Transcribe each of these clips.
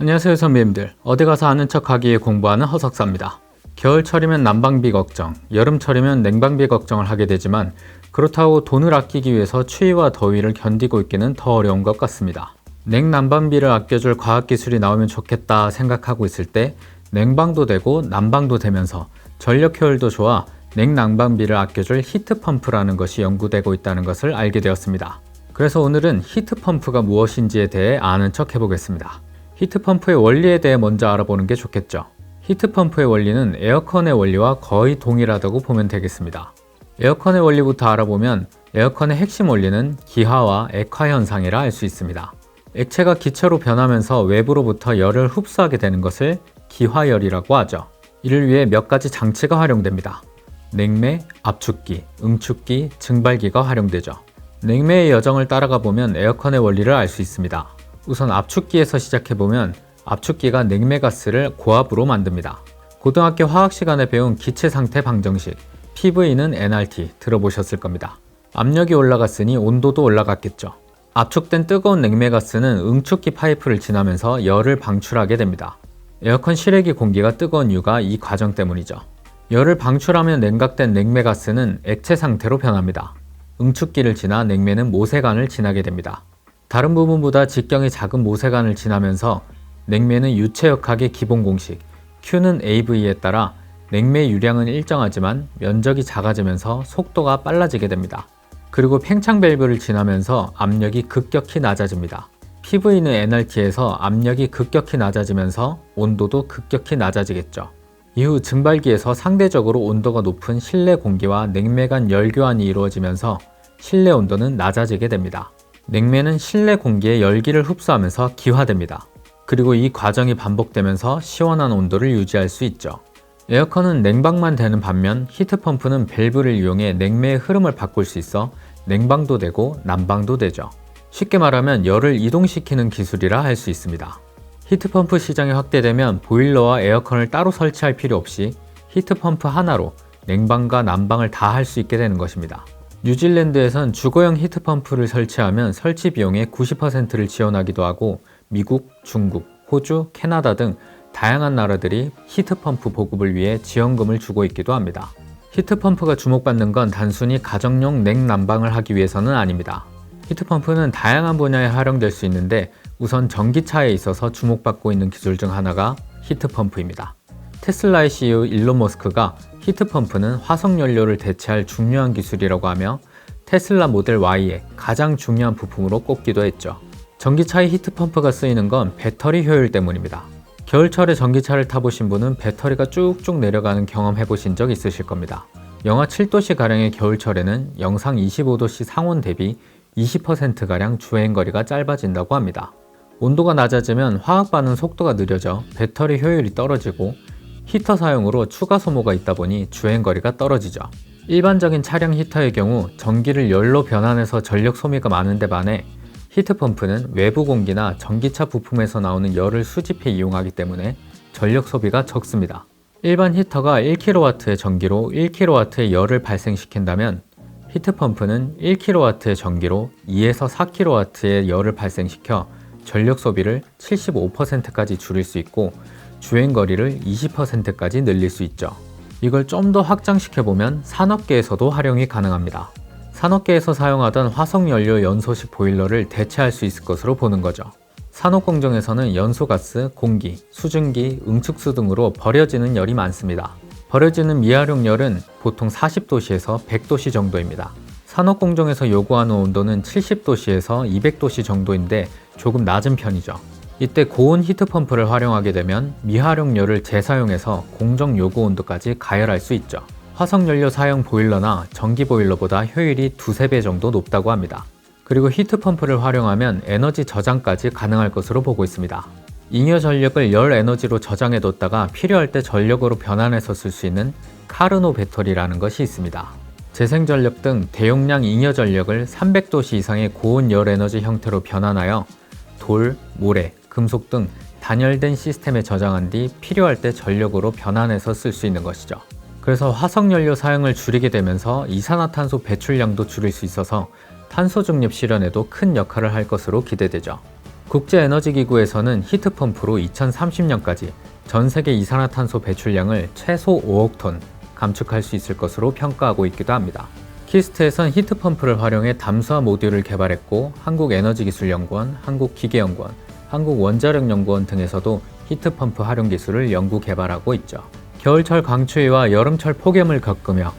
안녕하세요 선배님들. 어디 가서 아는 척 하기에 공부하는 허석사입니다. 겨울철이면 난방비 걱정, 여름철이면 냉방비 걱정을 하게 되지만 그렇다고 돈을 아끼기 위해서 추위와 더위를 견디고 있기는 더 어려운 것 같습니다. 냉난방비를 아껴줄 과학기술이 나오면 좋겠다 생각하고 있을 때 냉방도 되고 난방도 되면서 전력 효율도 좋아 냉난방비를 아껴줄 히트펌프라는 것이 연구되고 있다는 것을 알게 되었습니다. 그래서 오늘은 히트펌프가 무엇인지에 대해 아는 척 해보겠습니다. 히트펌프의 원리에 대해 먼저 알아보는 게 좋겠죠. 히트펌프의 원리는 에어컨의 원리와 거의 동일하다고 보면 되겠습니다. 에어컨의 원리부터 알아보면 에어컨의 핵심 원리는 기하와 액화 현상이라 할 수 있습니다. 액체가 기체로 변하면서 외부로부터 열을 흡수하게 되는 것을 기화열이라고 하죠. 이를 위해 몇 가지 장치가 활용됩니다. 냉매, 압축기, 응축기, 증발기가 활용되죠. 냉매의 여정을 따라가 보면 에어컨의 원리를 알 수 있습니다. 우선 압축기에서 시작해보면 압축기가 냉매가스를 고압으로 만듭니다. 고등학교 화학 시간에 배운 기체 상태 방정식 PV는 nRT 들어보셨을 겁니다. 압력이 올라갔으니 온도도 올라갔겠죠. 압축된 뜨거운 냉매가스는 응축기 파이프를 지나면서 열을 방출하게 됩니다. 에어컨 실외기 공기가 뜨거운 이유가 이 과정 때문이죠. 열을 방출하면 냉각된 냉매가스는 액체 상태로 변합니다. 응축기를 지나 냉매는 모세관을 지나게 됩니다. 다른 부분보다 직경이 작은 모세관을 지나면서 냉매는 유체역학의 기본 공식 Q는 AV에 따라 냉매 유량은 일정하지만 면적이 작아지면서 속도가 빨라지게 됩니다. 그리고 팽창 밸브를 지나면서 압력이 급격히 낮아집니다. PV는 nRT에서 압력이 급격히 낮아지면서 온도도 급격히 낮아지겠죠. 이후 증발기에서 상대적으로 온도가 높은 실내 공기와 냉매 간 열교환이 이루어지면서 실내 온도는 낮아지게 됩니다. 냉매는 실내 공기의 열기를 흡수하면서 기화됩니다. 그리고 이 과정이 반복되면서 시원한 온도를 유지할 수 있죠. 에어컨은 냉방만 되는 반면 히트펌프는 밸브를 이용해 냉매의 흐름을 바꿀 수 있어 냉방도 되고 난방도 되죠. 쉽게 말하면 열을 이동시키는 기술이라 할 수 있습니다. 히트펌프 시장이 확대되면 보일러와 에어컨을 따로 설치할 필요 없이 히트펌프 하나로 냉방과 난방을 다 할 수 있게 되는 것입니다. 뉴질랜드에선 주거용 히트펌프를 설치하면 설치 비용의 90%를 지원하기도 하고 미국, 중국, 호주, 캐나다 등 다양한 나라들이 히트펌프 보급을 위해 지원금을 주고 있기도 합니다. 히트펌프가 주목받는 건 단순히 가정용 냉난방을 하기 위해서는 아닙니다. 히트펌프는 다양한 분야에 활용될 수 있는데 우선 전기차에 있어서 주목받고 있는 기술 중 하나가 히트펌프입니다. 테슬라의 CEO 일론 머스크가 히트펌프는 화석연료를 대체할 중요한 기술이라고 하며 테슬라 모델 Y의 가장 중요한 부품으로 꼽기도 했죠. 전기차의 히트펌프가 쓰이는 건 배터리 효율 때문입니다. 겨울철에 전기차를 타보신 분은 배터리가 쭉쭉 내려가는 경험 해보신 적 있으실 겁니다. 영하 7도씨가량의 겨울철에는 영상 25도씨 상온 대비 20%가량 주행거리가 짧아진다고 합니다. 온도가 낮아지면 화학 반응 속도가 느려져 배터리 효율이 떨어지고 히터 사용으로 추가 소모가 있다 보니 주행거리가 떨어지죠. 일반적인 차량 히터의 경우 전기를 열로 변환해서 전력 소비가 많은데 반해 히트펌프는 외부 공기나 전기차 부품에서 나오는 열을 수집해 이용하기 때문에 전력 소비가 적습니다. 일반 히터가 1kW의 전기로 1kW의 열을 발생시킨다면 히트펌프는 1kW의 전기로 2에서 4kW의 열을 발생시켜 전력 소비를 75%까지 줄일 수 있고 주행거리를 20%까지 늘릴 수 있죠. 이걸 좀 더 확장시켜보면 산업계에서도 활용이 가능합니다. 산업계에서 사용하던 화석연료 연소식 보일러를 대체할 수 있을 것으로 보는 거죠. 산업공정에서는 연소가스, 공기, 수증기, 응축수 등으로 버려지는 열이 많습니다. 버려지는 미활용열은 보통 40도씨에서 100도씨 정도입니다. 산업공정에서 요구하는 온도는 70도씨에서 200도씨 정도인데 조금 낮은 편이죠. 이때 고온 히트펌프를 활용하게 되면 미활용열을 재사용해서 공정 요구 온도까지 가열할 수 있죠. 화석연료 사용 보일러나 전기 보일러보다 효율이 2~3배 정도 높다고 합니다. 그리고 히트펌프를 활용하면 에너지 저장까지 가능할 것으로 보고 있습니다. 잉여 전력을 열 에너지로 저장해뒀다가 필요할 때 전력으로 변환해서 쓸 수 있는 카르노 배터리라는 것이 있습니다. 재생전력 등 대용량 잉여 전력을 300도씨 이상의 고온 열 에너지 형태로 변환하여 돌, 모래, 금속 등 단열된 시스템에 저장한 뒤 필요할 때 전력으로 변환해서 쓸 수 있는 것이죠. 그래서 화석연료 사용을 줄이게 되면서 이산화탄소 배출량도 줄일 수 있어서 탄소 중립 실현에도 큰 역할을 할 것으로 기대되죠. 국제에너지기구에서는 히트펌프로 2030년까지 전 세계 이산화탄소 배출량을 최소 5억 톤 감축할 수 있을 것으로 평가하고 있기도 합니다. 키스트에선 히트펌프를 활용해 담수화 모듈을 개발했고 한국에너지기술연구원, 한국기계연구원, 한국원자력연구원 등에서도 히트펌프 활용 기술을 연구 개발하고 있죠. 겨울철 강추위와 여름철 폭염을 겪으며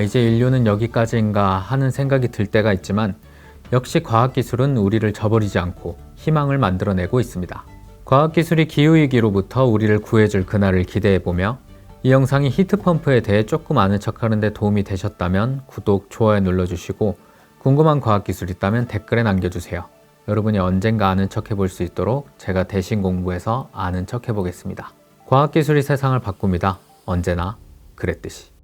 이제 인류는 여기까지인가 하는 생각이 들 때가 있지만 역시 과학기술은 우리를 저버리지 않고 희망을 만들어내고 있습니다. 과학기술이 기후위기로부터 우리를 구해줄 그날을 기대해보며 이 영상이 히트펌프에 대해 조금 아는 척하는 데 도움이 되셨다면 구독, 좋아요 눌러주시고 궁금한 과학기술 있다면 댓글에 남겨주세요. 여러분이 언젠가 아는 척 해볼 수 있도록 제가 대신 공부해서 아는 척 해보겠습니다. 과학기술이 세상을 바꿉니다. 언제나 그랬듯이.